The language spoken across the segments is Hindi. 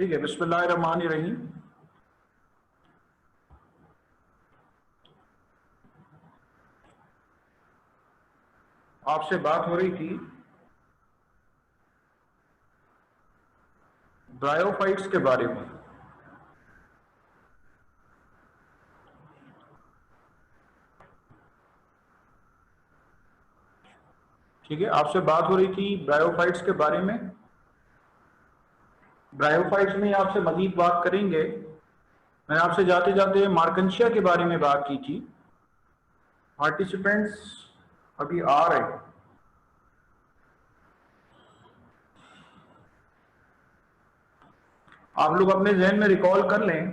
ठीक है, बिस्मिल्लाहिर्रहमानिर्रहीम। आपसे बात हो रही थी ब्रायोफाइट्स के बारे में। ठीक है, आपसे बात हो रही थी ब्रायोफाइट्स के बारे में। ब्रायोफाइट्स में आपसे मजीद बात करेंगे। मैंने आपसे जाते जाते मार्कंशिया के बारे में बात की थी। पार्टिसिपेंट्स अभी आ रहे हैं। आप लोग अपने जहन में रिकॉल कर लें।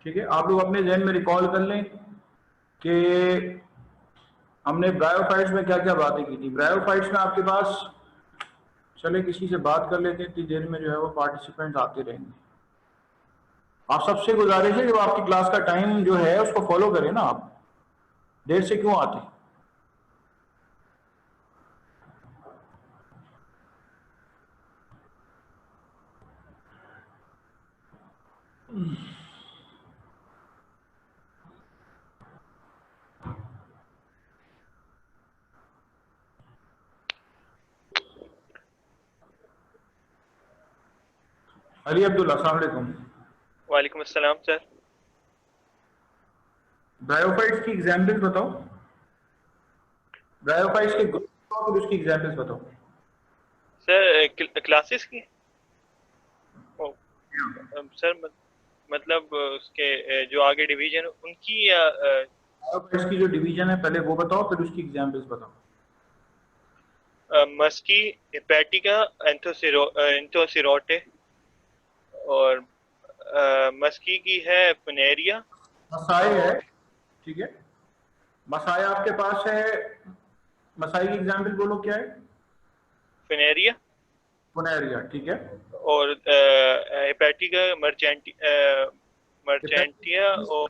ठीक है, आप लोग अपने जहन में रिकॉल कर लें कि हमने ब्रायोफाइट्स में क्या क्या बातें की थी। ब्रायोफाइट्स में आपके पास, चले किसी से बात कर लेते हैं, इतनी देर में जो है वो पार्टिसिपेंट आते रहेंगे। आप सबसे गुजारिश है कि वो आपकी क्लास का टाइम जो है उसको फॉलो करें ना। आप देर से क्यों आते हैं? अली अब्दुल्ला, अस्सलाम वालेकुम। वालेकुम अस्सलाम सर। ब्रायोफाइट्स की एग्जाम्पल्स बताओ। ब्रायोफाइट्स के ग्रुप और उसकी एग्जाम्पल्स बताओ। सर क्लासेस की सर मतलब उसके जो आगे डिवीजन उनकी या ब्रायोफाइट्स की जो डिवीजन है पहले वो बताओ, फिर उसकी एग्जाम्पल्स बताओ। मस्की, हेपेटिका, एंथोसिरोटे और मस्की की है फुनेरिया। मसाई है, और ठीक है। मसाई आपके पास है। मसाई की एग्जाम्पल बोलो क्या है? फुनेरिया पुनेरिया, ठीक है। और हेपेटिका मर्चेंटिया और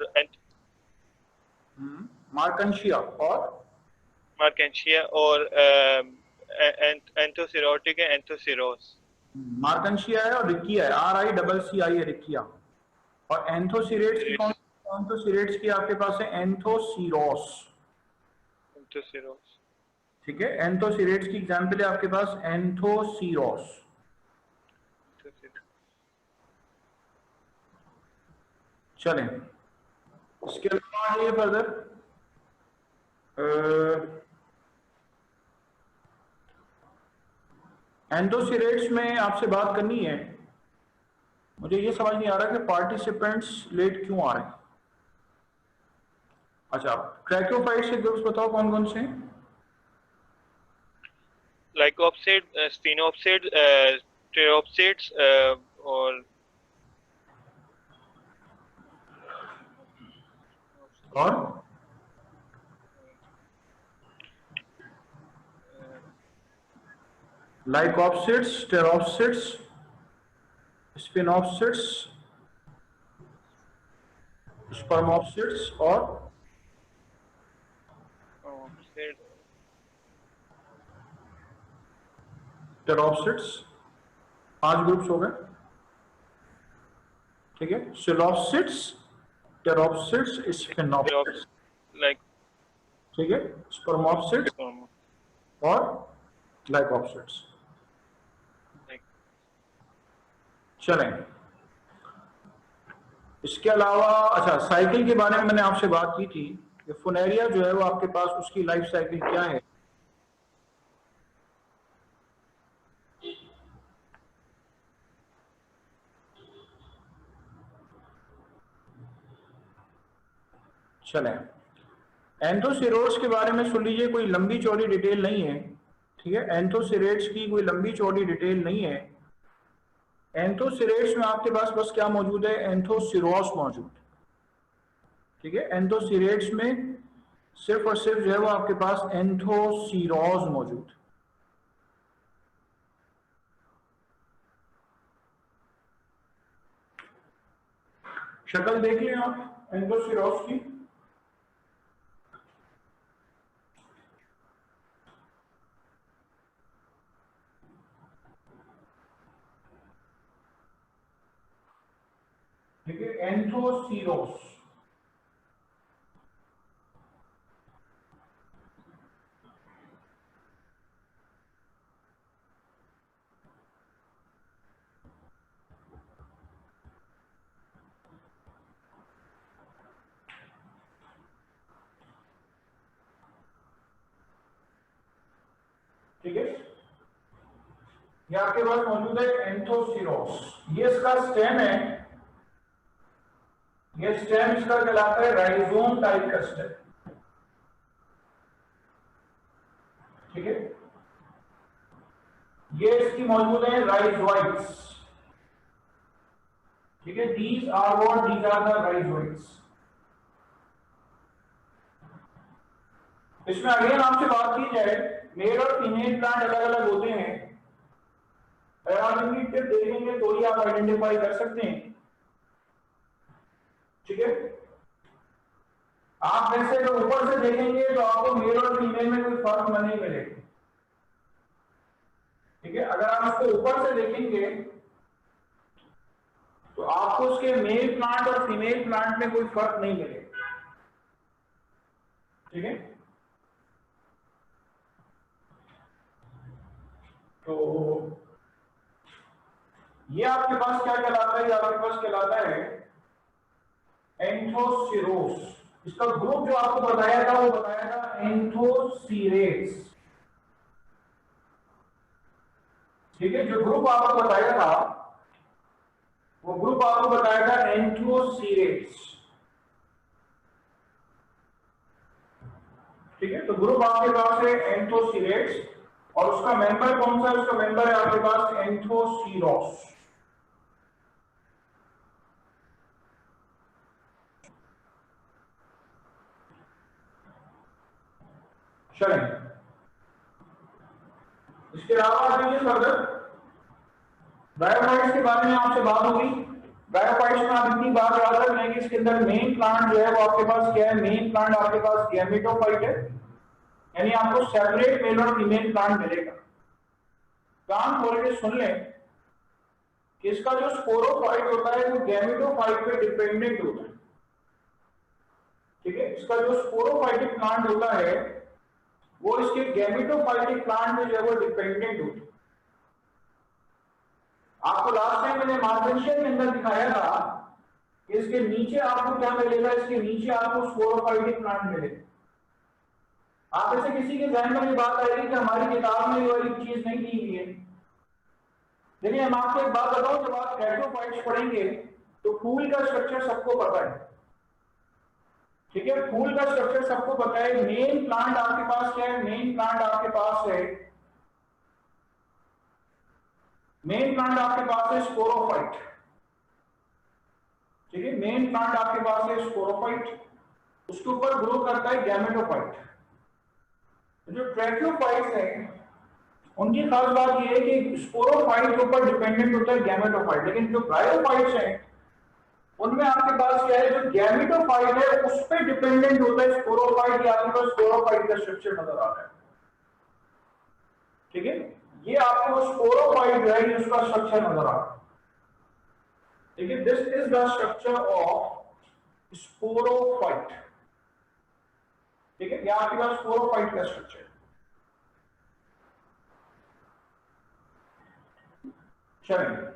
मार्कंशिया और मार्केंशिया और एंथोसिरोटिक है एंथोसिरोस। मार्कंशिया है और रिकिया है, RICCI है, रिकिया। और एंथोसिरेट्स की कौन? एंथोसिरेट्स की आपके पास है एंथोसिरोस। एंथोसिरोस। ठीक है, एंथोसिरेट्स की एग्जाम्पल है आपके पास एंथोसिरोस। चलें, इसके अलावा आइए फर्दर। एंथोसिरेट्स में आपसे बात करनी है। मुझे ये समझ नहीं आ रहा कि पार्टिसिपेंट्स लेट क्यों आ रहे हैं। अच्छा, ट्रैक्योफाइट्स के ग्रुप्स बताओ कौन कौन से हैं? लाइकोप्सिड, स्फिनोप्सिड, ट्रेओप्सिड्स और और लाइकोप्सिड्स, टेरोप्सिड्स, स्पिनोप्सिड्स, स्पर्मोप्सिड्स और टेरोप्सिड्स। 5 ग्रुप्स हो गए। ठीक है, सिलोप्सिड्स, टेरोप्सिड्स, स्पिनोप्सिड्स, लाइक ठीक है, स्पर्मोप्सिड्स और लाइकोप्सिड्स। चलें, इसके अलावा अच्छा, साइकिल के बारे में मैंने आपसे बात की थी कि फुनेरिया जो है वो आपके पास उसकी लाइफ साइकिल क्या है। चलें, एंथोसिरोड्स के बारे में सुन लीजिए, कोई लंबी चौड़ी डिटेल नहीं है। ठीक है, एंथोसिरेट्स की कोई लंबी चौड़ी डिटेल नहीं है। एंथोसिरेट्स में आपके पास बस क्या मौजूद है? एंथोसिरोस मौजूद। ठीक है, एंथोसिरेट्स में सिर्फ और सिर्फ जो है वो आपके पास एंथोसिरोस मौजूद। शक्ल देख लें आप एंथोसिरोस की। ठीक है, एंथोसीरोस। ठीक है, ये आपके पास मौजूद है एंथोसीरोस। ये इसका स्टेम है, ये स्टेम इसका कहलाता है राइजोम टाइप का स्टेम। ठीक है, ये इसकी मौजूद है राइजोइड्स। ठीक है, these are what, these are the rhizoids. इसमें अगेन आपसे बात की जाए, मेल और फीमेल प्लांट अलग अलग होते हैं। अगर आप इनकी टिप देखेंगे तो ही आप आइडेंटिफाई कर सकते हैं। ठीक है, आप वैसे अगर ऊपर से देखेंगे तो आपको मेल और फीमेल में कोई फर्क नहीं मिलेगा। ठीक है, अगर आप उसको ऊपर से देखेंगे तो आपको उसके मेल प्लांट और फीमेल प्लांट में कोई फर्क नहीं मिलेगा। ठीक है, तो ये आपके पास क्या कहलाता है, ये आपके पास कहलाता है एंथोसिरोस। इसका ग्रुप जो आपको बताया था वो बताया था एंथोसीरेट्स। ठीक है, जो ग्रुप आपको बताया था वो ग्रुप आपको बताया था एंथोसीरेट्स। ठीक है, तो ग्रुप आपके पास है एंथोसीरेट्स और उसका मेंबर कौन सा है, उसका मेंबर है आपके पास एंथोसीरोस। चलें, इसके अलावा देखिए फर्दर ब्रायोफाइट्स के बारे में आपसे बात होगी। ब्रायोफाइट्स में आप इतनी बात याद रख लें कि इसके अंदर मेन प्लांट जो है वो आपके पास क्या है, मेन प्लांट आपके पास गैमेटोफाइट है, यानी आपको सेपरेट मेल और फीमेल प्लांट मिलेगा। कान खोल के सुन लें कि इसका जो स्पोरोफाइट होता है वो गैमेटोफाइट पे डिपेंडेंट होता है। ठीक है, इसका जो स्पोरोफाइटिक प्लांट होता है वो इसके गैमेटोफाइटिक प्लांट में जो है वो डिपेंडेंट होता है। आपको लास्ट टाइम मैंने मार्गदर्शन के अंदर दिखाया था कि इसके नीचे आपको क्या मिलेगा, इसके नीचे आपको स्पोरोफाइटिक प्लांट मिलेगा। आप ऐसे किसी के ध्यान में ये बात आएगी कि हमारी किताब में ये वाली चीज नहीं दी हुई है। देखिए, हम आपको एक बात बताऊं, जब आप ब्रायोफाइट्स पढ़ेंगे तो फूल का स्ट्रक्चर सबको पता है। ठीक है, फूल का स्ट्रक्चर सबको पता है। मेन प्लांट आपके पास क्या है, मेन प्लांट आपके पास है, मेन प्लांट आपके पास है स्पोरोफाइट। ठीक है, मेन प्लांट आपके पास है स्पोरोफाइट, उसके ऊपर ग्रो करता है गैमेटोफाइट। जो ट्रैकियोफाइट्स हैं उनकी खास बात यह है कि स्पोरोफाइट के ऊपर डिपेंडेंट होता है गैमेटोफाइट, लेकिन जो ब्रायोफाइट्स हैं उनमें आपके पास क्या है, जो गैमेटोफाइट है उस पर डिपेंडेंट होता है स्पोरोफाइट, या आपके पास स्पोरोफाइट का स्ट्रक्चर नजर आ रहा है। ठीक है, ये आपको स्पोरोफाइट जो है उसका स्ट्रक्चर नजर आ रहा है। ठीक है, this is the structure of sporophyte. ठीक है, यह आपके पास स्पोरोफाइट का स्ट्रक्चर। चलिए,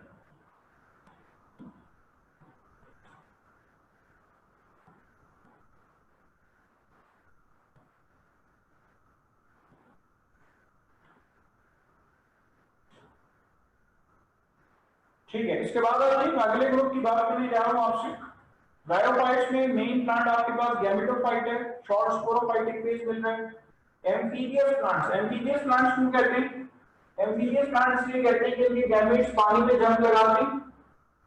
ठीक है, इसके बाद अगले ग्रुप की बात करने जा रहा हूं आपसे। ब्रायोफाइट्स में मेन प्लांट आपके पास गैमेटोफाइट है, शॉर्ट स्पोरोफाइटिक फेज मिल रहा है। एम्फीबियस प्लांट्स, एम्फीबियस प्लांट्स क्यों कहते हैं, एम्फीबियस प्लांट इसलिए कहते हैं कि इनके गैमेट्स पानी में जंप लगाते हैं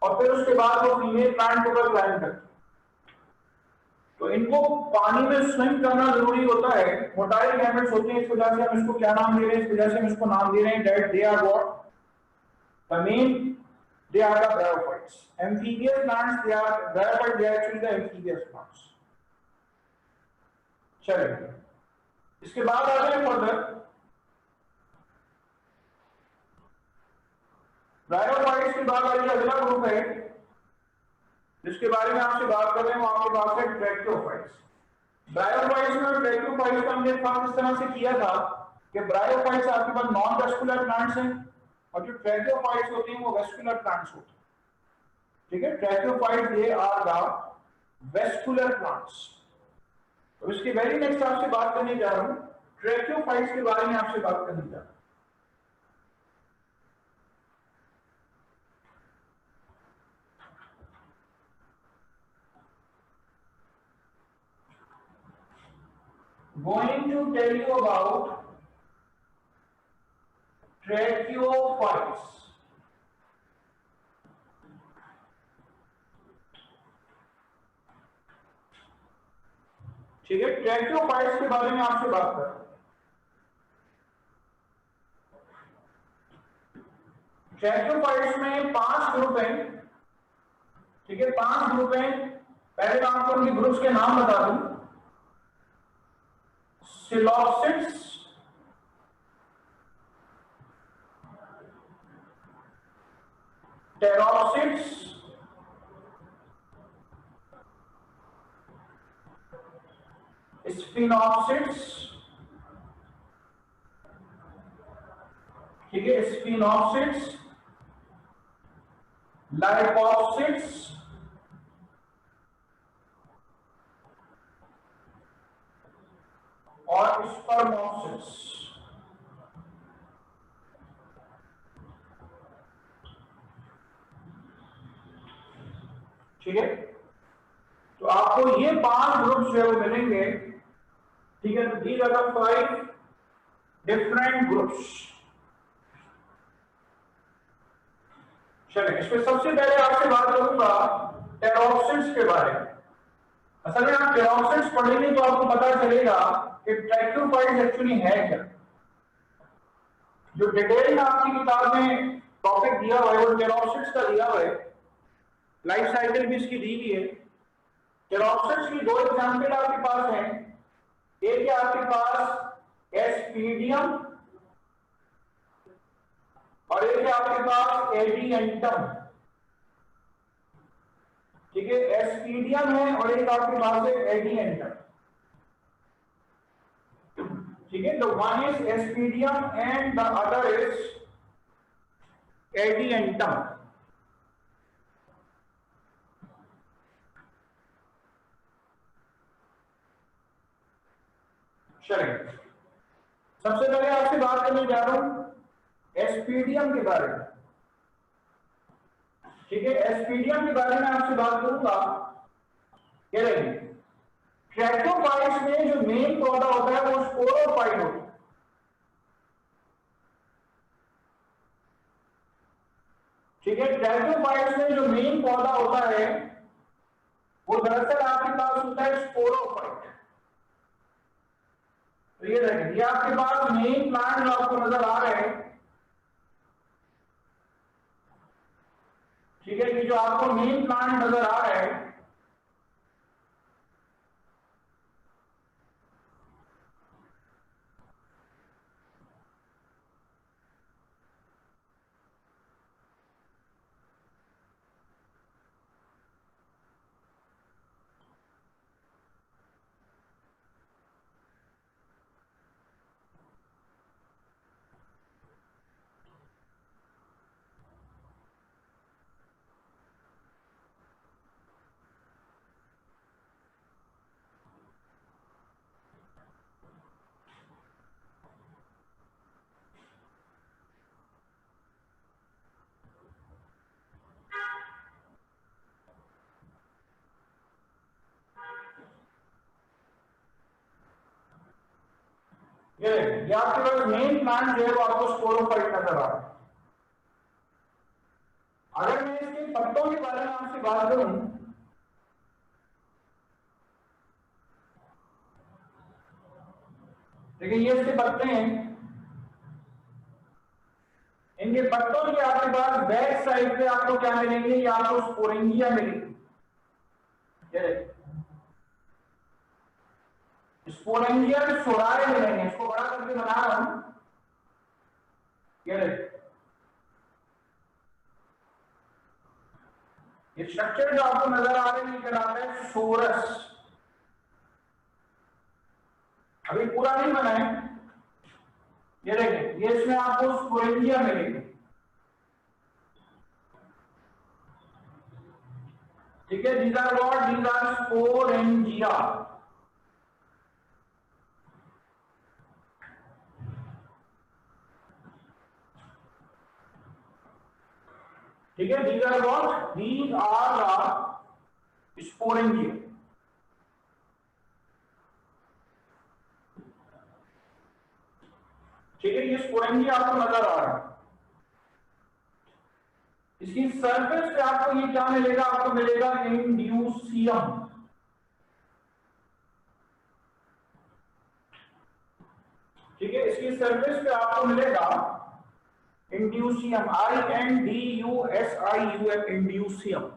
और फिर उसके बाद वो फीमेल प्लांट के ऊपर क्लाइंब करते हैं। तो इनको पानी में स्विम करना जरूरी होता है। मोटाइल गैमेट्स होते हैं, इस वजह से हम इसको क्या नाम दे रहे हैं, इस वजह से हम इसको नाम दे रहे हैं that they are what, the main, they are the bryophytes. Amphibious plants, they are bryophytes, they are actually the amphibious plants. चलिए, इसके बाद आ जाए फर्दर। ब्रायोफाइट्स के बाद आइए अगला ग्रुप है जिसके बारे में आपसे बात कर रहे हैं वो आपके पास है ट्रैकियोफाइट्स। ब्रायोफाइट्स में और ट्रैकियोफाइट्स का हमने फर्क इस तरह से किया था कि ब्रायोफाइट्स आपके पास नॉन वेस्कुलर प्लांट्स हैं और जो ट्रैकियोफाइट्स होते हैं वो वेस्कुलर प्लांट्स होते हैं। ठीक है, tracheophytes they are the vascular plants. तो इसके वेरी नेक्स्ट आपसे बात करने जा रहा हूं, ट्रैकियोफाइट्स के बारे में आपसे बात करने जा रहा हूं। Going to tell you about ट्रैकियोफाइट्स। ठीक है, ट्रैकियोफाइट्स के बारे में आपसे बात कर रहा हूं। ट्रैकियोफाइट्स में 5 ग्रुप हैं। ठीक है, 5 ग्रुप हैं। पहले मैं आपको उनके ग्रुप्स के नाम बता दूं। सिलॉप्सिड्स, टेरोप्सिड्स, स्फिनोप्सिड्स, ठीक है, स्फिनोप्सिड्स, लाइपोप्सिड्स और स्पर्मोप्सिड्स। ठीक है, तो आपको ये 5 ग्रुप्स जो मिलेंगे। ठीक है, these are the 5 different groups. चलिए, इसमें सबसे पहले आपसे बात करूंगा टेरोप्सिड्स के बारे में। असल में आप टेरोप्सिड्स पढ़ेंगे तो आपको पता चलेगा कि ट्रैकियोफाइट्स एक्चुअली है क्या। जो डिटेल में आपकी किताब में टॉपिक दिया हुआ है वो टेरोप्सिड्स का दिया हुआ है, लाइफ साइकिल भी इसकी दी हुई है। टेरोप्सिड्स की 2 एग्जाम्पल आपके पास हैं। एक है आपके पास एस्पीडियम और एक है आपके पास एडिएंटम। ठीक है, एस्पीडियम है और एक आपके पास है एडिएंटम। ठीक है, the one is aspidium and the other is adiantum. चलिए, सबसे पहले आपसे बात करने जा रहा हूं एस्पीडियम के बारे में। ठीक है, एस्पीडियम के बारे में आपसे बात करूंगा। ट्रैकियोफाइट्स में जो मेन पौधा होता है वो स्पोरोफाइट होता है। ठीक है, ट्रैकियोफाइट्स में जो मेन पौधा होता है वो दरअसल आपके पास होता है स्पोरोफाइट। तो ये देखिए, ये आपके पास मेन प्लांट जो आपको नजर आ रहे हैं। ठीक है, ये जो आपको मेन प्लांट नजर आ रहा है ये आपके पास मेन प्लांट जो है वो आपको स्पोरोफाइट नजर आ रहा है। अगर मैं इसके पत्तों के बारे में आपसे बात करूं, देखिए ये इसके पत्ते हैं। इनके पत्तों के आपके पास बैक साइड पे आपको क्या मिलेंगे, ये आपको स्पोरेंजिया मिलेंगे। स्पोरेंजिया सोराए मिलेंगे। इसको बड़ा करके बना रहा हूं। ये ये स्ट्रक्चर जो आपको नजर आ रहे हैं ये कहलाता है सोरस। अभी पूरा नहीं बना है, ये देखें, ये इसमें आपको स्पोरेंजिया मिलेगी। ठीक है, these are what? These are sporangia। ठीक है, these are what? These are the sporangia। ठीक है, ये स्पोरेंजिया आपको नजर आ रहा है। इसकी सरफेस पे आपको ये क्या मिलेगा? आपको मिलेगा इंड्यूसियम। ठीक है, इसकी सरफेस पे आपको मिलेगा इंड्यूसियम, INDUSIUM, इंड्यूसियम।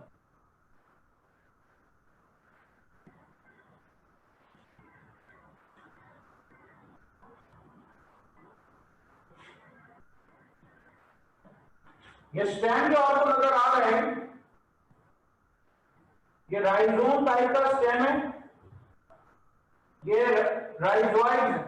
ये स्टेम जो आपको नजर आ रहा है ये राइजोम टाइप का स्टेम है, ये राइजोइड है।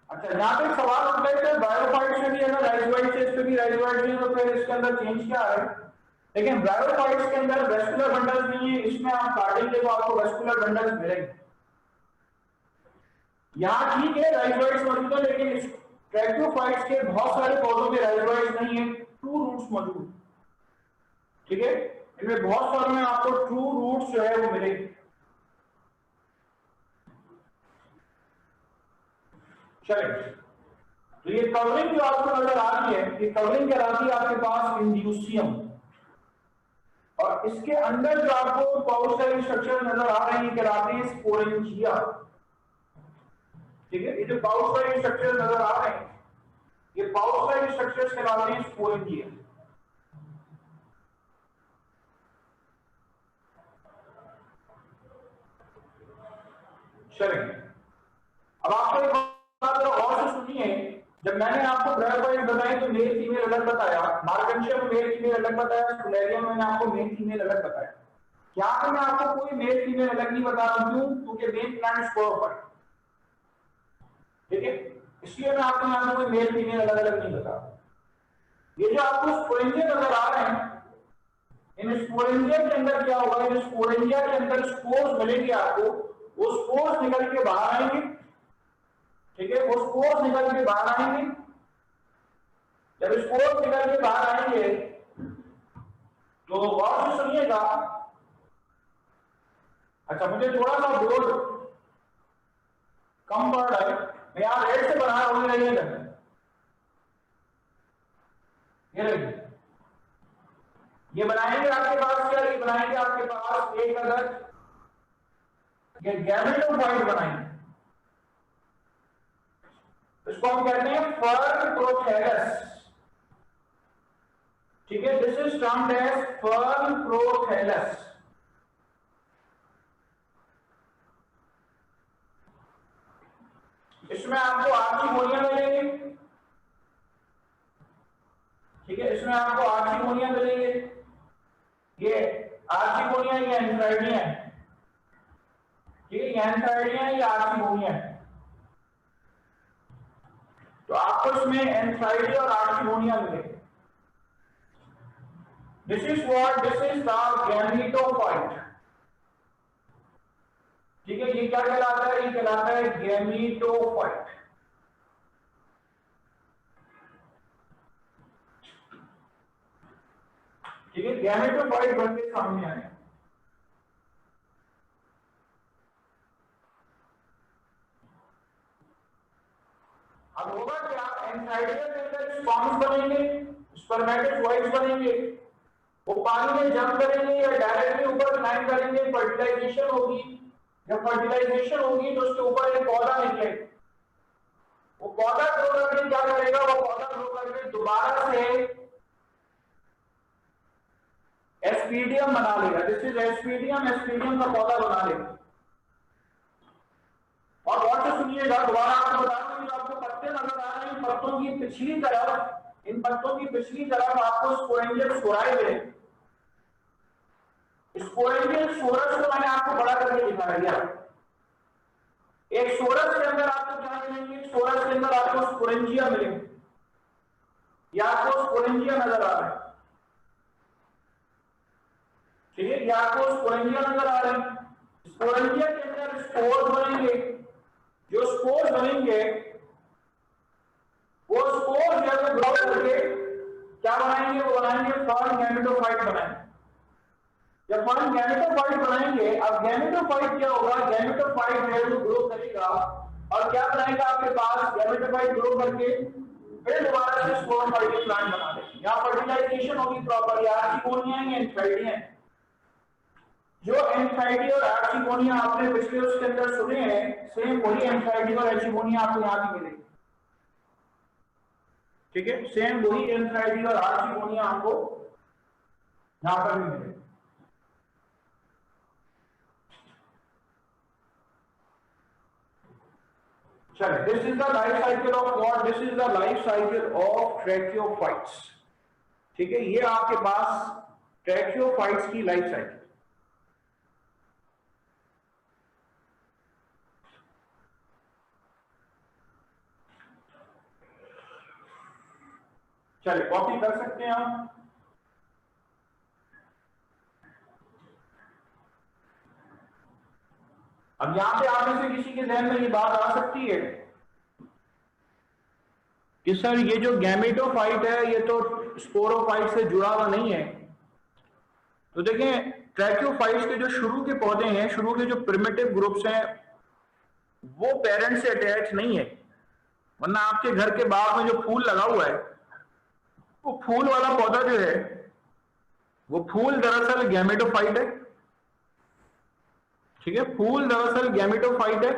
अच्छा, यहां पे सवाल उठता है कि ब्रायोफाइट्स में भी अगर राइजोइड से इस पे भी राइजोइड नहीं तो फिर इसके अंदर चेंज क्या है? लेकिन ब्रायोफाइट्स के अंदर वेस्कुलर बंडल्स नहीं है, इसमें आप काटेंगे तो आपको वेस्कुलर बंडल्स मिलेंगे। यहां ठीक है राइजोइड्स मौजूद है, लेकिन इस ट्रैक्योफाइट्स के बहुत सारे पौधों में राइजोइड्स नहीं है, ट्रू रूट्स मौजूद। ठीक है, इनमें बहुत सारे में आपको ट्रू रूट्स जो है वो मिलेंगे। चलिए, तो ये कवरिंग जो आपको नजर आ रही है, ये कवरिंग कहलाती है आपके पास इंड्यूसियम, और इसके अंदर जो आपको पाउच सेल स्ट्रक्चर नजर आ रहे हैं कहलाते हैं स्पोरेंजिया। ठीक है, ये जो पाउच सेल स्ट्रक्चर नजर आ रहे हैं ये पाउच सेल स्ट्रक्चर्स कहलाते हैं स्पोरेंजिया। चलिए, अब आपको एक बात और से सुनिए, जब मैंने आपको ब्रायोफाइट बताई तो मेल फीमेल अलग बताया, मार्केंशिया में मेल फीमेल अलग बताया, स्पुलेरिया में मैंने आपको मेल फीमेल अलग बताया। यहाँ पे मैं आपको कोई मेल फीमेल अलग नहीं बता रहा हूं क्योंकि मेन प्लांट स्पोरोफाइट। ठीक है, इसलिए मैं आपको यहाँ पे कोई मेल फीमेल अलग अलग नहीं बता रहा। ये जो आपको स्पोरेंजिया नजर आ रहे हैं, इन स्पोरेंजिया के अंदर क्या होगा? इन स्पोरेंजिया के अंदर स्पोर्स मिलेंगे आपको, वो स्पोर्स निकल के बाहर आएंगे। ठीक है, वो स्पोर्स निकल के बाहर आएंगे। जब स्पोर्स निकल के बाहर आएंगे तो गौर से सुनिएगा। अच्छा, मुझे थोड़ा सा बोर्ड कम पड़ रहा है, मैं यहां रेड से बना रहा हूं, ये बनाएंगे आपके पास क्या? ये बनाएंगे आपके पास एक अदर ये गैमेटोफाइट बनाएंगे, इसको हम कहते हैं फर्न प्रोथैलस। ठीक है, this is termed as fern prothallus. इसमें आपको आर्चिगोनिया मिलेंगे। ठीक है, इसमें आपको आर्चिगोनिया मिलेंगे, ये आर्चिगोनिया या एंथ्राइडिया है। ठीक है, ये एंथ्राइडिया है या आर्चिगोनिया है, तो आपको इसमें एंथ्राइडिया और आर्चिगोनिया मिलेंगे। This is what? This is the gametophyte. ठीक है, ये क्या कहलाता है? ये कहलाता है गैमेटोफाइट। ठीक है, गैमेटोफाइट बन के सामने आए। अब होगा क्या? एंथ्राइडिया के अंदर स्पर्म्स बनेंगे, स्पर्मेटोजोइड्स बनेंगे, वो पानी में जंप करेंगे या डायरेक्टली ऊपर क्लाइंब करेंगे, फर्टिलाइजेशन होगी। जब फर्टिलाइजेशन होगी तो उसके ऊपर एक पौधा निकलेगा। वो पौधा ग्रो करके क्या करेगा? वो पौधा ग्रो करके दोबारा से एस्पीडियम बना लेगा। दिस इज एस्पीडियम, एस्पीडियम का पौधा बना लेगा। और गौर से सुनिएगा, दोबारा आपको बता दूं, आपको पत्ते नजर आ रहे हैं, पत्तों की पिछली तरफ इन पत्तों की पिछली तरफ आपको स्पोरेंजियल सोराई मिलेगी। स्पोरेंजियल सोरस को मैंने आपको बड़ा करके दिखा दिया। एक सोरस के अंदर आपको क्या मिलेंगे, सोरस के अंदर आपको स्पोरेंजिया मिलेंगे। या आपको स्पोरेंजिया नजर आ रहा है, ठीक है, या आपको स्पोरेंजिया नजर आ रहे हैं। स्पोरेंजिया के अंदर स्पोर्स बनेंगे। जो स्पोर्स बनेंगे वो स्पोर्स जब ग्रो करके क्या बनाएंगे, वो बनाएंगे फर्न गैमेटोफाइट बनाएंगे। जब फर्न गैमेटोफाइट बनाएंगे, अब गैमेटोफाइट क्या होगा, गैमेटोफाइट जो है वो ग्रो करेगा और क्या बनाएगा आपके पास, गैमेटोफाइट ग्रो करके फिर दोबारा से स्पोरोफाइटिक प्लांट बना देंगे। यहाँ फर्टिलाइजेशन होगी प्रॉपर। या आर्चिगोनिया या एंथ्राइडिया, जो एंथ्राइडी और आर्चिगोनिया आपने पिछले उसके अंदर सुने हैं, सेम वही एंथ्राइडी और आर्चिगोनिया आपको यहाँ भी मिलेगी। ठीक है, सेम वही एंथ्राइडी और आर्चिगोनिया आपको यहाँ पर भी मिलेगी। चलिए, this is the life cycle of what, this is the life cycle of tracheophytes. ठीक है, ये आपके पास ट्रैकियोफाइट्स की लाइफ साइकिल। चलिए, कॉपी कर सकते हैं हम। अब यहां पे आप में से किसी के ध्यान में ये बात आ सकती है कि सर ये जो गैमेटोफाइट है ये तो स्पोरोफाइट से जुड़ा हुआ नहीं है। तो देखें, ट्रैकियोफाइट्स के जो शुरू के पौधे हैं, शुरू के जो प्रिमिटिव ग्रुप्स हैं, वो पेरेंट से अटैच नहीं है। वरना आपके घर के बाग में जो फूल लगा हुआ है, वो फूल वाला पौधा जो है, वो फूल दरअसल गैमेटोफाइट है। ठीक है, फूल दरअसल गैमेटोफाइट है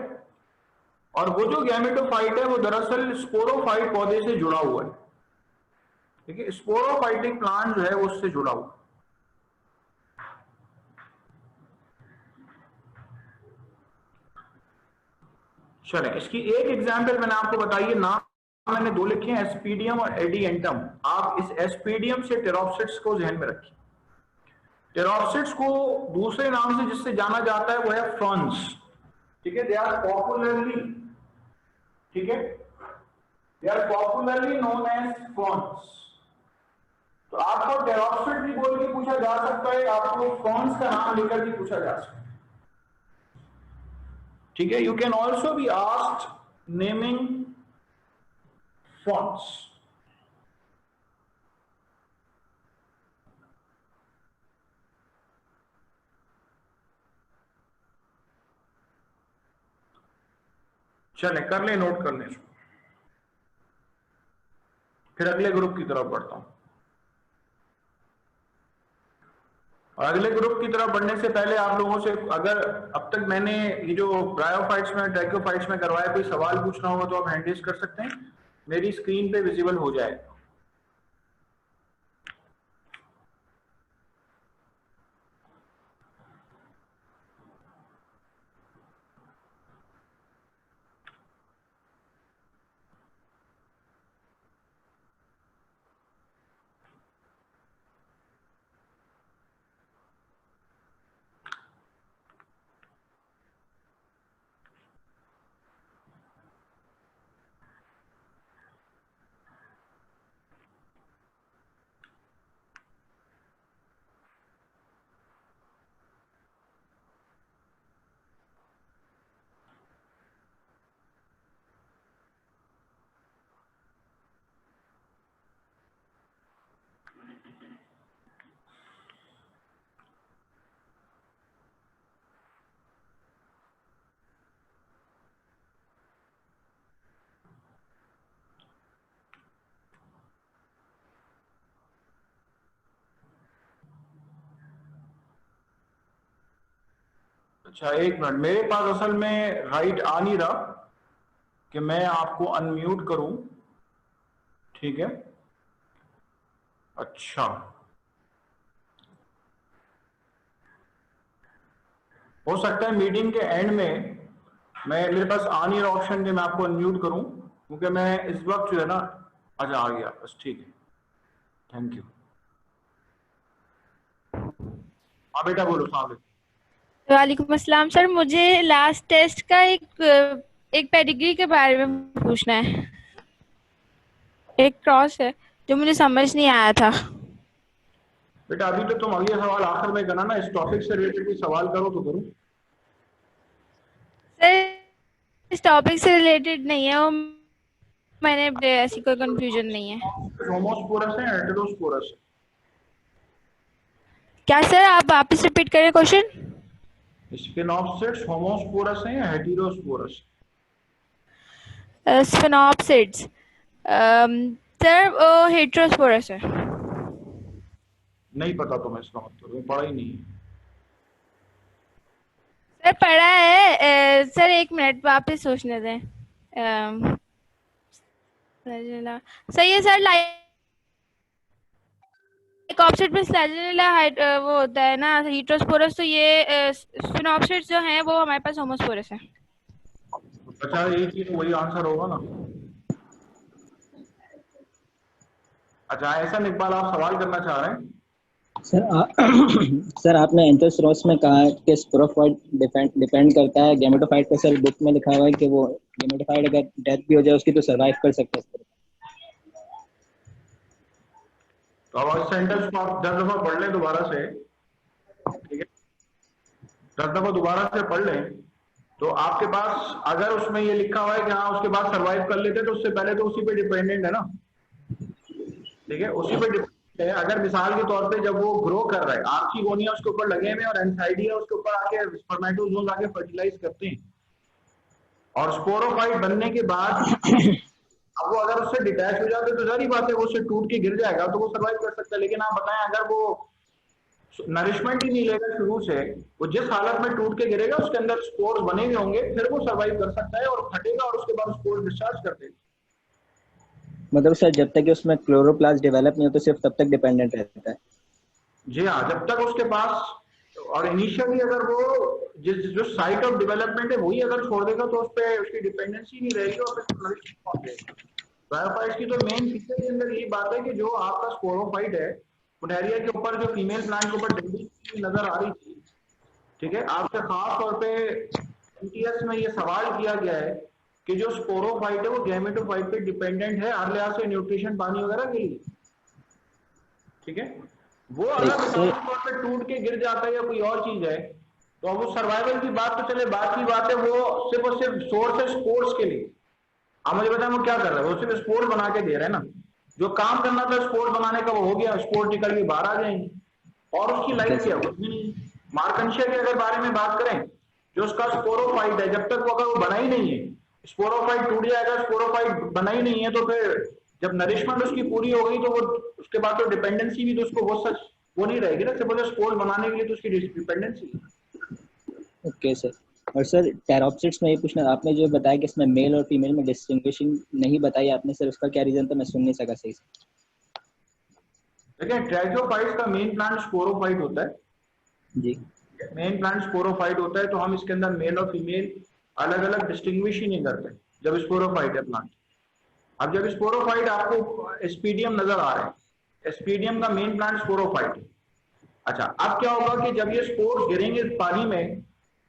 और वो जो गैमेटोफाइट है वो दरअसल स्पोरोफाइट पौधे से जुड़ा हुआ है। ठीक है, स्पोरोफाइटिक प्लांट जो है वो उससे जुड़ा हुआ है। चलें, इसकी एक एग्जांपल मैंने आपको बताई है, नाम मैंने दो लिखे हैं, एस्पीडियम और एडिएंटम। आप इस एस्पीडियम से टेरोप्सिड्स को ध्यान में रखिए। टेरोप्सिड्स को दूसरे नाम से जिससे जाना जाता है वो है फर्न्स। ठीक है, दे आर पॉपुलरली, ठीक है, they are popularly known as ferns. तो आपको टेरोप्सिड भी बोल के पूछा जा सकता है, आपको फर्न्स का नाम लेकर भी पूछा जा सकता है। ठीक है, you can also be asked naming ferns. चले, कर ले, नोट कर ले इसको। फिर अगले ग्रुप की तरफ बढ़ता हूं। और अगले ग्रुप की तरफ बढ़ने से पहले आप लोगों से, अगर अब तक मैंने ये जो ब्रायोफाइट्स में, ट्रैकियोफाइट्स में करवाया, कोई सवाल पूछना होगा तो आप हैंड रेज कर सकते हैं, मेरी स्क्रीन पे विजिबल हो जाएगा। अच्छा, एक मिनट, मेरे पास असल में राइट आ नहीं रहा कि मैं आपको अनम्यूट करूं। ठीक है, अच्छा, हो सकता है मीटिंग के एंड में मेरे पास आ नहीं रहा ऑप्शन कि मैं आपको अनम्यूट करूं, क्योंकि मैं इस वक्त जो है ना, अच्छा आ गया, बस ठीक है। Thank you. हाँ बेटा बोलो। सलाम। वालेकुम अस्सलाम सर, मुझे लास्ट टेस्ट का एक पेडिग्री के बारे में पूछना है। एक क्रॉस है जो मुझे समझ नहीं आया था। बेटा अभी तो तुम अगले सवाल आखिर में करना ना, इस टॉपिक से रिलेटेड कोई सवाल करो तो करो। सर इस टॉपिक से रिलेटेड नहीं है वो, मैंने ऐसी कोई कंफ्यूजन नहीं है। होमोस्पोरस है हेटेरोस्पोरस? क्या सर, आप वापस रिपीट करें क्वेश्चन। स्पिनॉप्सिड्स होमोस्पोरस है या हेटेरोस्पोरस? स्फिनॉप्सिड्स सर वो हेटेरोस्पोरस है। नहीं पता तुम्हें, इसका मतलब तुम्हें पढ़ा ही नहीं है। सर पढ़ा है सर, एक मिनट वापस सोचने दें। सही है सर, लाइकोप्सिड में फ्लैजेला वो होता है ना हेटेरोस्पोरस, तो ये स्फिनॉप्सिड्स जो हैं वो हमारे पास होमोस्पोरस है। अच्छा एक ही तो वही आंसर होगा ना। अच्छा ऐसा इकबाल आप सवाल करना चाह रहे हैं? सर सर आपने एंथोसरोस में कहा है कि स्पोरोफाइट डिपेंड करता है गैमेटोफाइट पे। सर बुक में लिखा हुआ है कि वो गैमेटोफाइट अगर डेथ भी हो जाए उसकी तो सर्वाइव कर सकता है। तो अब इस सेंटेंस को आप 10 दफा पढ़ लें दोबारा से, ठीक है? 10 दफा दोबारा से पढ़ लें तो आपके पास अगर उसमें ये लिखा हुआ है कि हाँ उसके बाद सरवाइव कर लेते, तो उससे पहले तो उसी पे डिपेंडेंट है ना, ठीक है? उसी पे डिपेंडेंट है। अगर मिसाल के तौर पे जब वो ग्रो कर रहा है, आर्चीगोनिया उसके ऊपर लगे हुए और एंथाइडिया उसके ऊपर आके स्पर्मेटोजोन्स आके फर्टिलाइज करते हैं, और स्पोरोफाइट बनने के बाद अब वो अगर उससे डिटैच हो जाते तो सारी बात है वो उससे टूट के गिर जाएगा तो वो सर्वाइव कर सकता है। लेकिन आप बताएं अगर वो नरिशमेंट ही नहीं लेगा शुरू से, वो जिस हालत में टूट के गिरेगा उसके अंदर स्पोर्स बने हुए होंगे, फिर वो सर्वाइव कर सकता है और फटेगा और उसके बाद स्पोर्स डिस्चार्ज कर देगा। मतलब सर जब तक कि उसमें क्लोरोप्लास्ट डेवलप नहीं होता सिर्फ तब तक डिपेंडेंट रहता है? जी हाँ, जब तक उसके पास, और इनिशियली अगर वो जिस जो साइट ऑफ डेवलपमेंट है वही अगर छोड़ देगा तो उस पर उसकी डिपेंडेंसी नहीं रहेगी और फिर नरिशमेंट पहुंच जाएगी। बायोफाइट्स की तो मेन फीचर के अंदर यही बात है कि जो आपका स्पोरोफाइट है, फुनैरिया के ऊपर जो फीमेल प्लांट के ऊपर डंडी नजर आ रही थी, ठीक है, आपसे खास तौर पे एमटीएस में ये सवाल किया गया है कि जो स्पोरोफाइट है वो गैमेटोफाइट पे डिपेंडेंट है हर लिहाज से, न्यूट्रिशन पानी वगैरह के लिए, ठीक है? वो अगर मिसाल के तौर पे टूट के गिर जाता है या कोई और चीज है तो अब वो सर्वाइवल की बात तो चले, बात की बात है वो सिर्फ और सिर्फ सोर्स है स्पोर्ट्स के लिए। आप मुझे बताएं वो क्या कर रहा है? वो सिर्फ स्पोर्ट बना के दे रहे हैं ना, जो काम करना था स्पोर्ट बनाने का वो हो गया, स्पोर्ट निकल के बाहर आ जाएंगे और उसकी लाइफ क्या कुछ भी नहीं। मार्कंशिया के अगर बारे में बात करें, जो उसका स्पोरोफाइट है, जब तक वो अगर वो बना ही नहीं है, स्पोरोफाइट टूट जाएगा, स्पोरोफाइट बना ही नहीं है, तो फिर जब नरिशमेंट उसकी पूरी हो गई तो वो उसके बाद तो डिपेंडेंसी भी तो उसको वो सच वो नहीं रहेगी ना, सिर्फ स्पोर्ट बनाने के लिए तो उसकी डिपेंडेंसी। Okay sir. और सर टेरोप्सिड्स में ये पूछना, आपने जो बताया कि इसमें मेल और फीमेल में डिस्टिंग्विशिंग नहीं बताई आपने, सर उसका क्या रीजन था? मैं सुन नहीं सका सही से। देखिए ट्रैकियोफाइट्स का मेन प्लांट स्पोरोफाइट होता है जी। मेन प्लांट स्पोरोफाइट होता है, तो हम इसके अंदर मेल और फीमेल अलग अलग डिस्टिंग्विश ही नहीं करते जब स्पोरोफाइट है प्लांट। अब जब स्पोरोफाइट आपको एस्पीडियम नजर आ रहे हैं, एस्पीडियम का मेन प्लांट स्पोरोफाइट है। अच्छा अब क्या होगा कि जब ये स्पोर्स गिरेंगे पानी में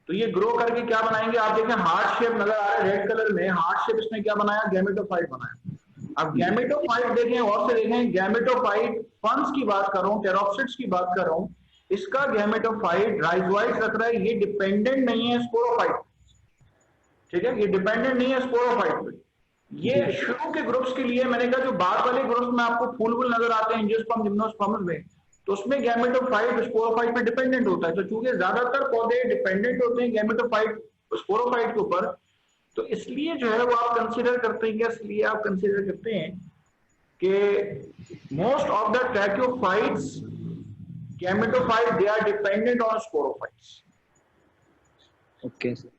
तो ये ग्रो करके क्या बनाएंगे? आप देखें हार्ट शेप नजर आ रहा है रेड कलर में, हार्ट शेप इसने क्या बनाया? गैमेटोफाइट बनाया। अब गैमेटोफाइट देखें और से देखें, गैमेटोफाइट फंस की बात कर रहा हूँ, टेरोप्सिड्स की बात कर रहा हूँ, इसका गैमेटोफाइट राइजोइड्स रख रहा है, ये डिपेंडेंट नहीं है स्पोरोफाइट, ठीक है? ये डिपेंडेंट नहीं है स्पोरोफाइट पे। ये शुरू के ग्रुप्स के लिए मैंने कहा जो बाद वाले ग्रुप्स में आपको फूल वूल नजर आते हैं एंजियोस्पर्म जिम्नोस्पर्म में, तो उसमें गैमेटोफाइट स्पोरोफाइट पे डिपेंडेंट होता है। तो चूंकि ज्यादातर पौधे डिपेंडेंट होते हैं गैमेटोफाइट स्पोरोफाइट के ऊपर, तो इसलिए जो है वो आप कंसीडर करते हैं, इसलिए आप कंसीडर करते हैं कि most of the tracheophytes gametophyte they are dependent on sporophytes. Okay sir.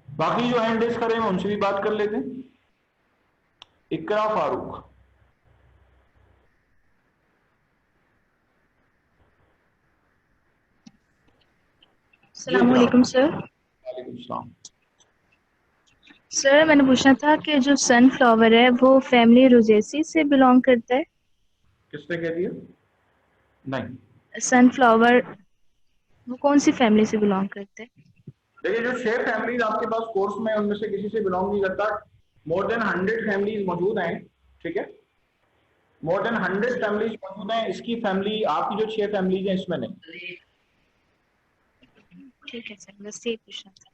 बाकी जो हैंड रेस करें उनसे भी बात कर लेते हैं। इकरा फारूक। अस्सलाम वालेकुम सर। वालेकुम सलाम। सर मैंने पूछना था कि जो सनफ्लावर है वो फैमिली रोजेसी से बिलोंग करता है। किसने कह दिया? नहीं, सनफ्लावर वो कौन सी फैमिली से बिलोंग करता है? देखिए जो 6 फैमिलीज आपके पास कोर्स में, उनमें से किसी से बिलोंग नहीं करता। मोर देन 100 फैमिलीज मौजूद हैं, ठीक है, मोर देन 100 फैमिलीज मौजूद हैं। इसकी फैमिली, आपकी जो 6 फैमिलीज हैं इसमें नहीं। ठीक है सर, बस यही पूछना था।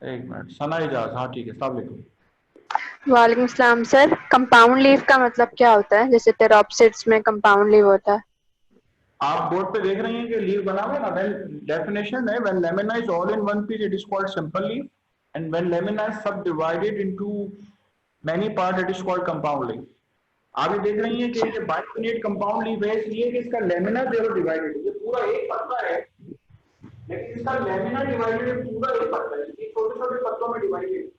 एक मिनट, सना इजाज, हाँ ठीक है, साहब लिखो। वालेकुम सलाम सर, कंपाउंड लीव का मतलब क्या होता है? जैसे टेरोप्सिड्स में कंपाउंड लीव होता है। आप बोर्ड पे देख रही हैं कि लीव बना हुआ है ना, व्हेन डेफिनेशन है, when lamina is all in one piece it is called simple leaf, and when lamina is subdivided into many part it is called compound leaf. आप ये देख रही हैं कि ये बाइपिनेट कंपाउंड लीव है, इसलिए कि इसका लेमिना जो डिवाइडेड है, ये पूरा एक पत्ता है, लेकिन इसका लेमिना डिवाइडेड है पूरा एक पत्ता है, ये छोटे छोटे पत्तों में डिवाइडेड।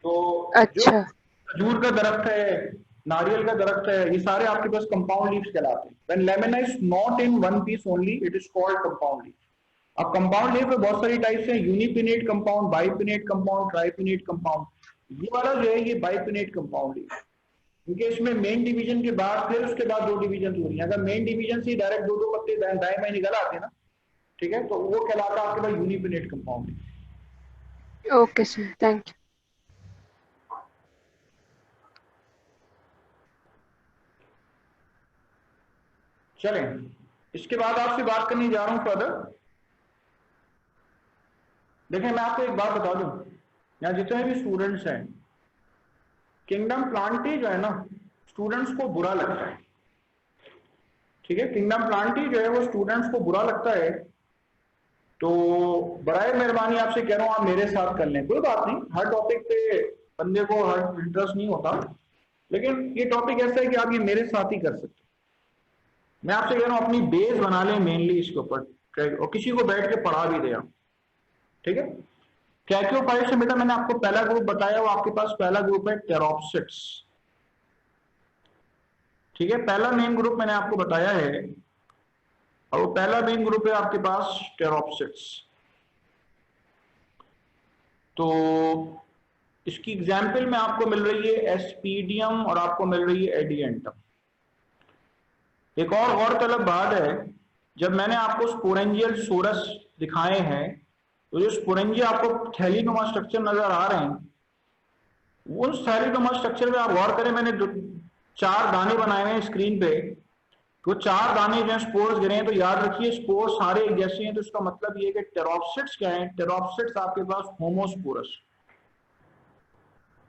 तो अच्छा, खजूर का दरख्त है, नारियल का दरख्त है, ये सारे आपके पास कंपाउंड लीव्स कहलाते हैं। When lamina is not in one piece only it is called compound leaf. अब कंपाउंड लीव में बहुत सारी टाइप्स हैं, unipinnate compound, bipinnate compound, tripinnate compound. ये वाला जो है ये बाइपिनेट कंपाउंड लीव, क्योंकि इसमें मेन डिवीजन के बाद फिर उसके बाद 2 डिवीजन हो रही है। अगर मेन डिवीजन से डायरेक्ट 2-2 पत्ते दाएं बाएं निकल आते हैं ना, ठीक है, तो वो कहलाता है आपके पास unipinnate compound leaf. Okay sir, thank you. चलें, इसके बाद आपसे बात करने जा रहा हूं फर्दर। देखें, मैं आपको एक बात बता दूं, यहाँ जितने भी स्टूडेंट्स हैं, किंगडम प्लांटी जो है ना, स्टूडेंट्स को बुरा लगता है, ठीक है, किंगडम प्लांटी जो है वो स्टूडेंट्स को बुरा लगता है। तो बराए मेहरबानी आपसे कह रहा हूं, आप मेरे साथ कर लें, कोई बात नहीं, हर टॉपिक पे बंदे को हर इंटरेस्ट नहीं होता, लेकिन ये टॉपिक ऐसा है कि आप ये मेरे साथ ही कर सकते हैं। मैं आपसे कह रहा हूं अपनी बेस बना लें मेनली इसके ऊपर, और किसी को बैठ के पढ़ा भी दे आप, ठीक है। ट्रैकियोफाइट्स से बेटा मैंने आपको पहला ग्रुप बताया, वो आपके पास पहला ग्रुप है टेरोप्सिड्स, ठीक है, पहला मेन ग्रुप मैंने आपको बताया है, और वो पहला मेन ग्रुप है आपके पास टेरोप्सिड्स। तो इसकी एग्जाम्पल में आपको मिल रही है एस्पीडियम और आपको मिल रही है एडियंटम। एक और गौरतलब बात है, जब मैंने आपको स्पोरेंजियल सोरस दिखाए हैं, तो जो स्पोरेंजिया आपको थैलीनुमा स्ट्रक्चर नजर आ रहे हैं, वो थैलीनुमा स्ट्रक्चर में आप गौर करें, मैंने 4 दाने बनाए हुए हैं स्क्रीन पे, तो 4 दाने जो स्पोर्स गिरे हैं, तो याद रखिए स्पोर्स सारे एक जैसे हैं, तो इसका मतलब ये कि टेरोप्सिड्स क्या है, टेरोप्सिड्स आपके पास होमोस्पोरस,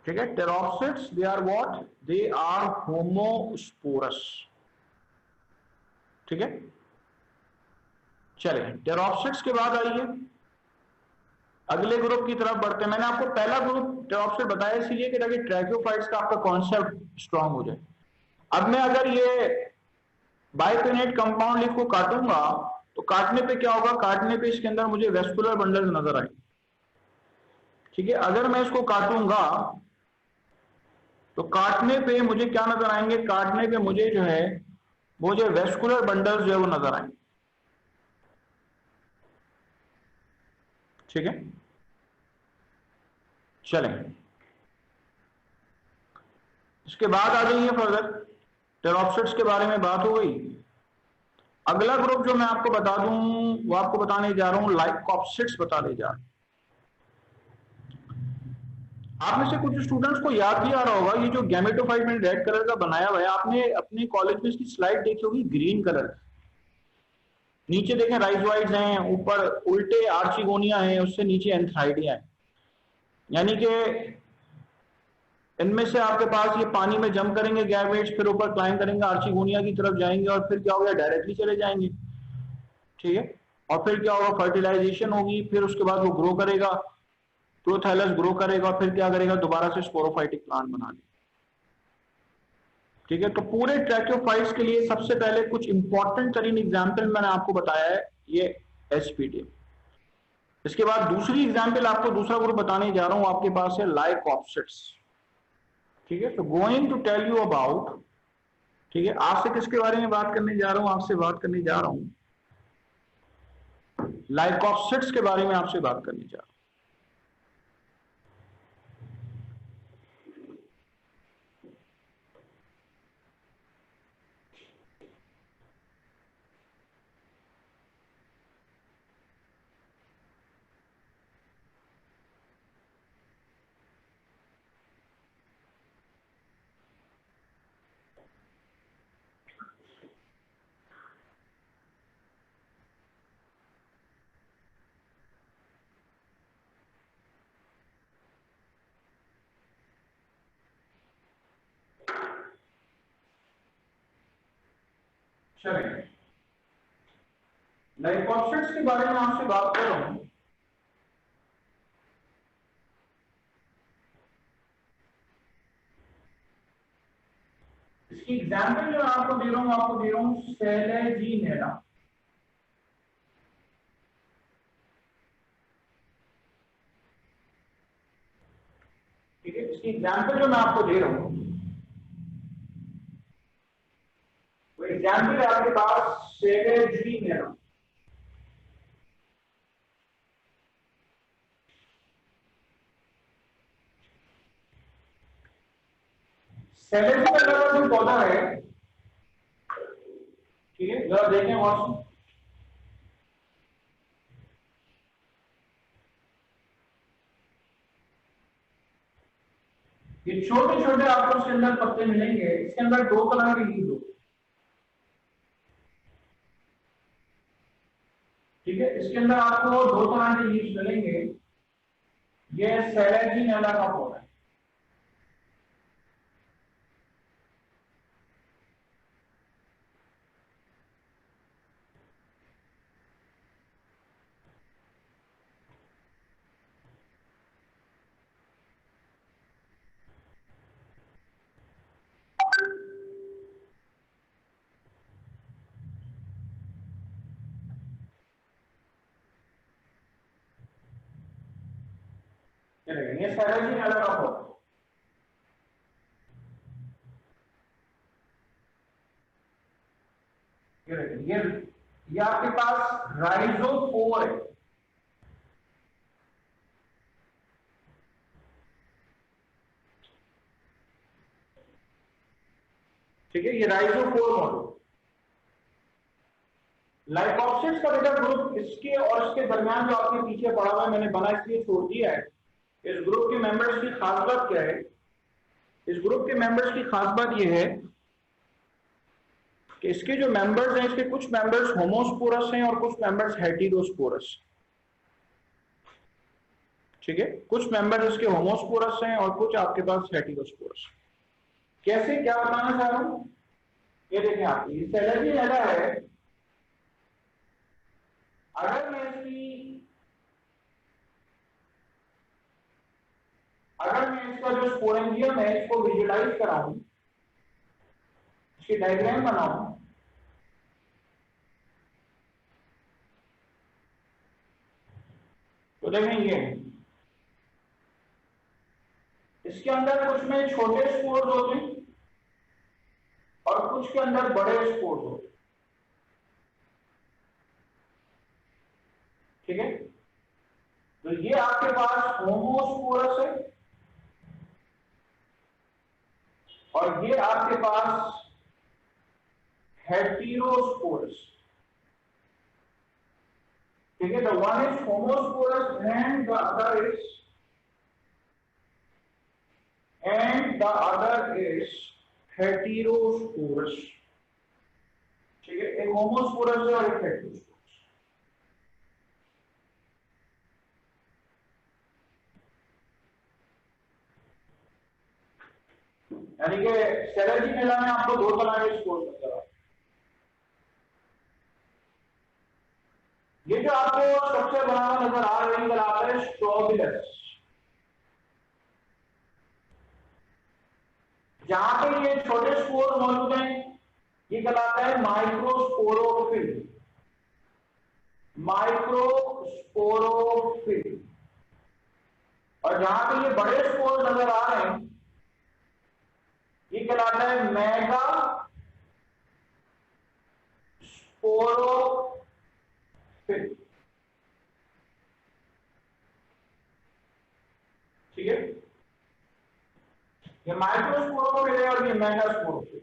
ठीक है, pteropsids they are what, they are homosporous, ठीक है। चलिए टेरोप्सिड्स के बाद आइए अगले ग्रुप की तरफ बढ़ते हैं। मैंने आपको पहला ग्रुप टेरोप्सिड बताया इसलिए कि ताकि ट्रैकियोफाइट्स का आपका कॉन्सेप्ट स्ट्रांग हो जाए। अब मैं अगर ये बाइपिनेट कंपाउंड लीफ को काटूंगा, तो काटने पे क्या होगा, काटने पे इसके अंदर मुझे वेस्कुलर बंडल नजर आए, ठीक है। अगर मैं इसको काटूंगा तो काटने पे मुझे क्या नजर आएंगे, काटने पे मुझे जो है वो जो वेस्कुलर बंडल्स जो है वो नजर आएंगे, ठीक है। चलें, इसके बाद आ जाइए फर्दर, टेरोप्सिड्स के बारे में बात हो गई। अगला ग्रुप जो मैं आपको बता दूं, वो आपको बताने जा रहा हूं लाइकोप्सिड्स बताने जा रहा हूं। आप में से कुछ स्टूडेंट्स को याद भी आ रहा होगा, ये जो गैमेटोफाइट मैंने रेड कलर का बनाया हुआ है, आपने अपने कॉलेज में इसकी स्लाइड देखी होगी ग्रीन कलर, नीचे देखें राइजोइड्स हैं, ऊपर उल्टे आर्चिगोनिया हैं, उससे नीचे एंथ्राइडिया है, यानी कि इनमें से आपके पास ये पानी में जंप करेंगे गैमेट्स, फिर ऊपर क्लाइंब करेंगे, आर्चिगोनिया की तरफ जाएंगे, और फिर क्या होगा, डायरेक्टली चले जाएंगे, ठीक है। और फिर क्या होगा, फर्टिलाइजेशन होगी, फिर उसके बाद वो ग्रो करेगा, प्रोथैलस ग्रो करेगा, और फिर क्या करेगा, दोबारा से स्पोरोफाइटिक प्लांट बना लेगा, ठीक है। तो पूरे ट्रैकियोफाइट्स के लिए सबसे पहले कुछ इंपॉर्टेंट तरीन एग्जाम्पल मैंने आपको बताया है, ये एस्पीडियम। इसके बाद दूसरी एग्जाम्पल आपको दूसरा ग्रुप बताने जा रहा हूं, आपके पास है लाइकोप्सिड्स। ठीक है, तो going to tell you about, ठीक है, आपसे किसके बारे में बात करने जा रहा हूं? आपसे बात करने जा रहा हूं लाइकोसाइट्स के बारे में आपसे बात करने जा रहा हूं। चलिए, लाइकोसाइट्स के बारे में आपसे बात कर रहा हूं। इसकी एग्जाम्पल जो आपको दे रहा हूं, आपको दे रहा हूं सेलेजिनेला। ठीक है, इसकी एग्जाम्पल जो मैं आपको दे रहा हूं, वो एग्जाम्पल है आपके पास सेलेजिनेला। सेलेजिनेला का जो पौधा है, ठीक है, जरा देखें वॉट्स, ये छोटे छोटे आपको इसके अंदर पत्ते मिलेंगे। इसके अंदर दो तरह के लीव्स होते हैं। ठीक है, इसके अंदर आपको दो तरह के लीव्स मिलेंगे। ये सेलेजिनेला का पौधा है। ये सेलेजिनेला का पौधा, ये आपके पास राइजोफोर है। ठीक है, ये राइजोफोर मॉडल। लाइकोसाइट्स का बेटा ग्रुप इसके और इसके दरमियान जो आपके पीछे पड़ा हुआ है, मैंने बना इसलिए छोड़ दिया है। इस ग्रुप के मेंबर्स की खास बात क्या है? इस ग्रुप के मेंबर्स की खास बात यह है कि इसके जो मेंबर्स हैं, इसके कुछ मेंबर्स होमोस्पोरस हैं और कुछ मेंबर्स हेटेरोस्पोरस। ठीक है, कुछ मेंबर्स इसके होमोस्पोरस हैं और कुछ आपके पास हेटेरोस्पोरस। कैसे, क्या बताना चाह रहा हूं? ये देखें आप, ये सेलेजिनेला है। अगर मैं इसका जो स्पोरेंजियम है इसको विजुअलाइज कराऊं, इसकी डायग्राम बनाऊं, तो देखेंगे इसके अंदर कुछ में छोटे स्पोर्स होते हैं और कुछ के अंदर बड़े स्पोर्स होते हैं। ठीक है, तो ये आपके पास होमोस्पोरस है और ये आपके पास हेटेरोस्पोरस। ठीक है, the one is homosporous and the other is heterosporous. ठीक है, एक होमोस्पोरस है और एक हेटेरोस्पोरस। यानी कि सेलेजिनेला में आपको दो तरह के स्पोर्स नजर आते हैं। ये जो आपको स्ट्रक्चर बना हुआ नजर आ रहा है, आता है स्ट्रोबिलस। जहां पे ये छोटे स्पोर मौजूद हैं, ये कहलाता है माइक्रोस्पोरोफिल। माइक्रोस्पोरोफिल। और जहां पे ये बड़े स्पोर नजर आ रहे हैं, ये कहलाता है मेगा स्पोरोफिल। ठीक है, ये माइक्रोस्पोरोफिल है और ये मेगास्पोरोफिल।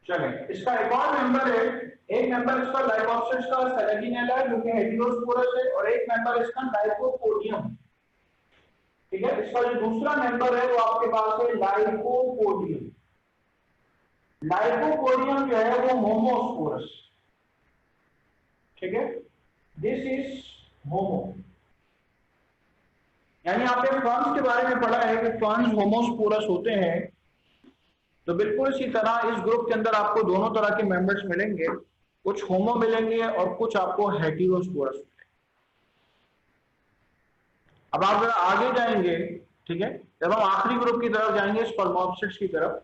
चलें, इसका एक और मेंबर है, एक मेंबर इसका लाइकोप्सिड्स का सेलेजिनेला है जो कि हेटेरोस्पोरस है, और एक मेंबर इसका लाइकोपोडियम। ठीक है, इसका जो दूसरा मेंबर है वो आपके पास है लाइकोपोडियम। लाइकोपोडियम जो है वो होमोस्पोरस। ठीक है, दिस इज होमो, यानी आपने फर्न्स के बारे में पढ़ा है कि फर्न्स होमोस्पोरस होते हैं, तो बिल्कुल इसी तरह इस ग्रुप के अंदर आपको दोनों तरह के मेंबर्स मिलेंगे, कुछ होमो मिलेंगे और कुछ आपको हेटेरोस्पोरस मिलेंगे। अब आप जरा आगे जाएंगे, ठीक है, जब हम आखिरी ग्रुप की तरफ जाएंगे स्पर्मोप्सिड्स की तरफ,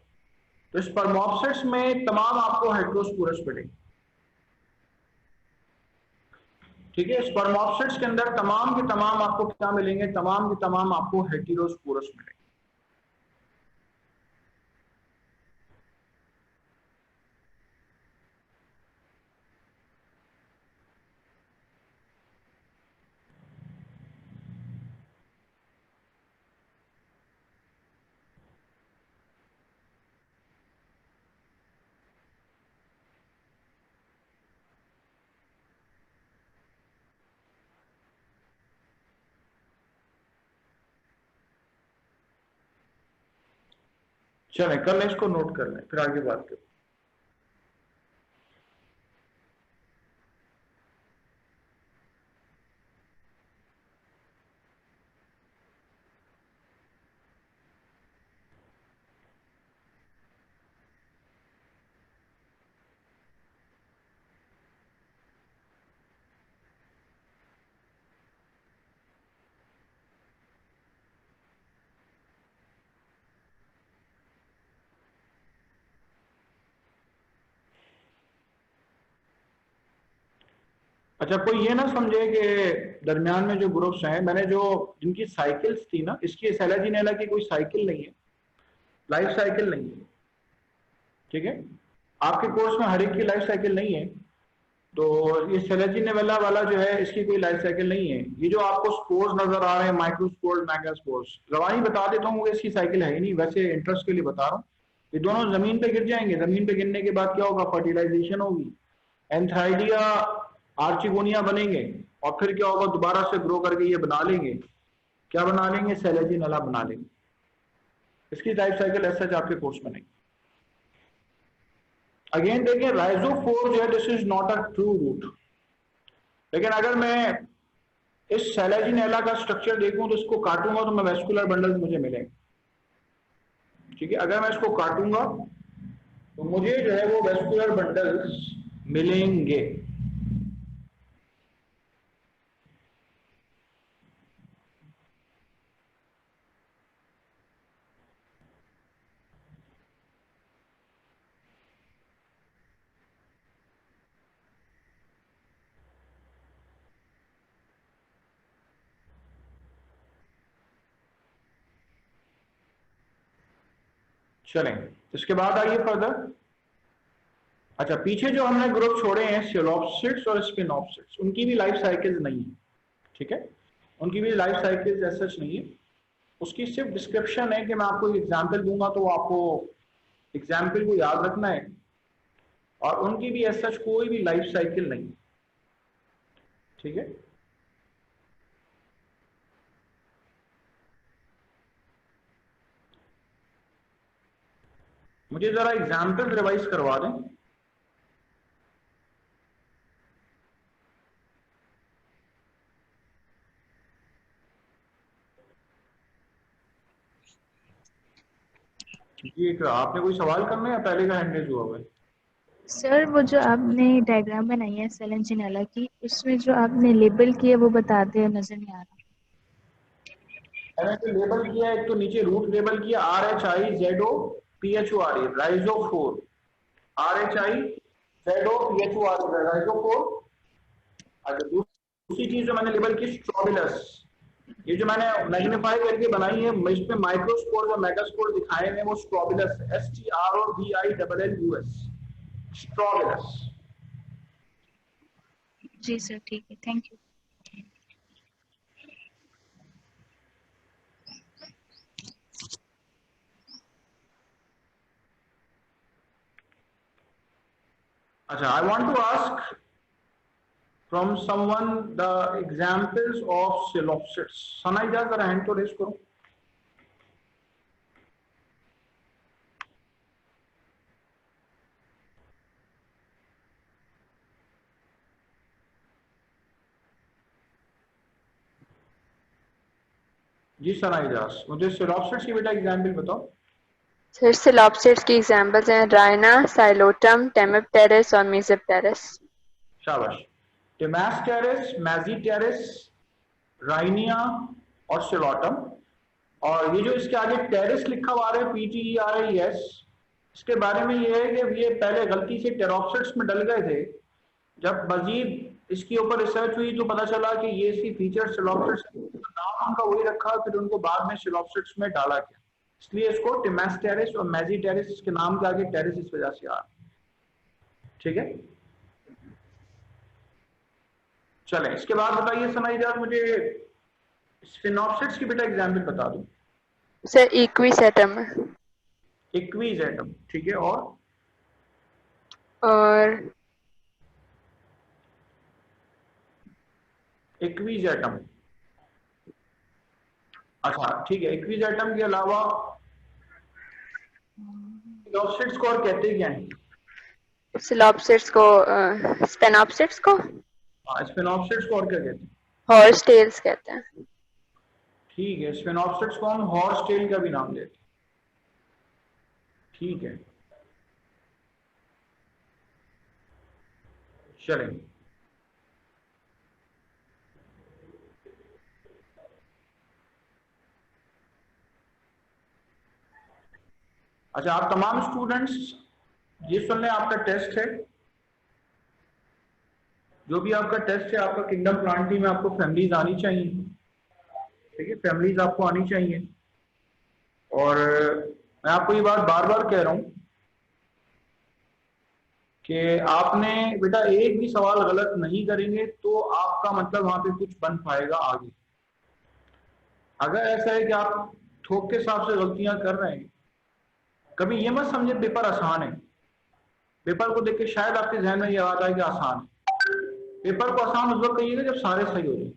तो स्पर्मोप्सिड्स में तमाम आपको हेटेरोस्पोरस मिलेंगे। ठीक है, स्पर्मोप्सिड्स के अंदर तमाम के तमाम आपको क्या मिलेंगे, तमाम के तमाम आपको हेटेरोस्पोरस मिलेंगे। चलें, कल इसको नोट कर लें, फिर आगे बात करें। अच्छा, कोई ये ना समझे कि दरमियान में जो ग्रुप्स हैं, मैंने जो जिनकी साइकिल्स थी ना, इसकी सेलेजिनेला की कोई साइकिल नहीं है, लाइफ साइकिल नहीं है। ठीक है, आपके कोर्स में हर एक की लाइफ साइकिल नहीं है, तो ये सेलेजिनेला वाला जो है इसकी कोई लाइफ साइकिल नहीं है। ये जो आपको स्पोर्स नजर आ रहे हैं, माइक्रोस्पोर्स, मेगास्पोर्स, रवानी बता देता हूँ इसकी साइकिल है ही नहीं, वैसे इंटरेस्ट के लिए बता रहा हूँ। ये दोनों जमीन पे गिर जाएंगे, जमीन पे गिरने के बाद क्या होगा, फर्टिलाइजेशन होगी, एंथाइडिया आर्चिगोनिया बनेंगे, और फिर क्या होगा, दोबारा से ग्रो करके ये बना लेंगे, क्या बना लेंगे, सेलेजिनेला बना लेंगे। इसकी लाइफ साइकिल ऐसा आपके कोर्स में नहीं। अगेन देखिए, राइजोफोर जो है, this is not a true root, लेकिन अगर मैं इस सेलेजिनेला का स्ट्रक्चर देखूं तो इसको काटूंगा तो मैं वेस्कुलर बंडल्स मुझे मिलेंगे। ठीक है, अगर मैं इसको काटूंगा तो मुझे जो है वो वेस्कुलर बंडल्स मिलेंगे। चलें, इसके बाद आइए फर्दर। अच्छा, पीछे जो हमने ग्रुप छोड़े हैं सिलोप्सिड्स और स्पिनोप्सिड्स, उनकी भी लाइफ साइकिल्स नहीं है। ठीक है, उनकी भी लाइफ साइकिल्स ऐसा नहीं है, उसकी सिर्फ डिस्क्रिप्शन है कि मैं आपको एग्जाम्पल दूंगा तो आपको एग्जाम्पल को याद रखना है, और उनकी भी ऐसा कोई भी लाइफ साइकिल नहीं। ठीक है, मुझे जरा एग्जाम्पल रिवाइज करवा दें। जी, आपने कोई सवाल करना है या पहले का हैंड रेज हुआ हुआ है? सर वो जो आपने डायग्राम बनाई है सेल एंड जिनेला की, उसमें जो आपने लेबल किया वो बताते हैं, नजर नहीं आ रहा। मैंने जो लेबल किया है, एक तो नीचे रूट लेबल किया RHIZOPHORE राइजोफोर, RHIZOPHORE राइजोफोर। अच्छा, दूसरी चीज जो मैंने लेबल की स्ट्रोबिलस, ये जो मैंने मैग्नीफाई करके बनाई है, इसमें माइक्रोस्पोर और मेगास्पोर दिखाए हैं, वो स्ट्रोबिलस, STROBILLUS, स्ट्रोबिलस। जी सर, ठीक है, थैंक यू। अच्छा, I want to ask from someone the examples of coelopsids. सनाइजा जरा हैंड तो रेस करो। जी सनाइजास, मुझे coelopsids की बेटा एग्जाम्पल बताओ। सर सिलॉप्सिड्स की एग्जांपल्स हैं राइना, साइलोटम, टेमेप्टेरिस और मेसोप्टेरिस। शाबाश। टिमास्टेरिस, मैजीटेरिस, राइनिया और सिलोटम। और ये जो इसके आगे टेरिस लिखा हुआ है PTERIS, इसके बारे में ये है कि ये पहले गलती से टेरोप्सिड्स में डल गए थे। जब मजीद इसके ऊपर रिसर्च हुई तो पता चला कि ये इसकी फीचर सिलॉप्सिड्स, नाम उनका वही रखा, फिर उनको बाद में सिलॉप्सिड्स में डाला गया, इसलिए इसको टिमास्टेरिस और मैजीटेरिस, इसके नाम के आगे टेरिस इस वजह से आ रहा। ठीक है, चलें इसके बाद बताइए सनाइजात, मुझे स्फिनोप्सिड्स की बेटा एग्जाम्पल बता दो। सर इक्विसेटम इक्विसेटम, ठीक है, और इक्विसेटम। अच्छा ठीक है, इक्विसेटम के अलावा स्फिनोप्सिड्स को और कहते क्या हैं? सिलॉप्सिड्स को स्पेनोप्सिड्स को स्फिनोप्सिड्स को और क्या कहते हैं? हॉर्स टेल्स कहते हैं। ठीक है, स्फिनोप्सिड्स को हम हॉर्स टेल का भी नाम देते हैं। ठीक है, चलें। अच्छा, आप तमाम स्टूडेंट्स ये सुन लें, आपका टेस्ट है, जो भी आपका टेस्ट है, आपका किंगडम प्लांटी में आपको फैमिलीज आनी चाहिए। ठीक है, फैमिलीज आपको आनी चाहिए। और मैं आपको ये बात बार बार कह रहा हूं कि आपने बेटा एक भी सवाल गलत नहीं करेंगे तो आपका मतलब वहां पे कुछ बन पाएगा आगे। अगर ऐसा है कि आप थोक के हिसाब से गलतियां कर रहे हैं, कभी ये मत समझे पेपर आसान है। पेपर को देख के शायद आपके जहन में ये बात आए कि आसान है। पेपर को आसान उस वक्त कहिएगा जब सारे सही हो जाए।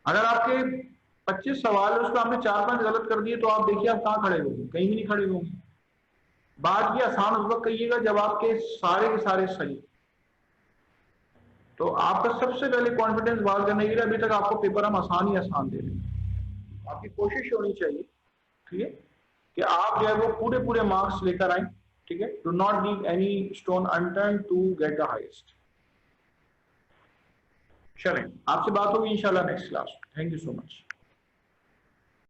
अगर आपके 25 सवाल है, उसको आपने 4-5 गलत कर दिए तो आप देखिए आप कहाँ खड़े होंगे, कहीं भी नहीं खड़े होंगे। बात ये आसान उस वक्त कहिएगा जब आपके सारे के सारे सही। तो आपका सबसे पहले कॉन्फिडेंस बहाल करने के लिए अभी तक आपको पेपर हम आसान ही आसान दे रहे हैं। आपकी कोशिश होनी चाहिए, ठीक है, कि आप जो है वो पूरे पूरे मार्क्स लेकर आए। ठीक है, do not leave any stone unturned to get the highest. चलें, आपसे बात होगी इंशाल्लाह next class. Thank you so much.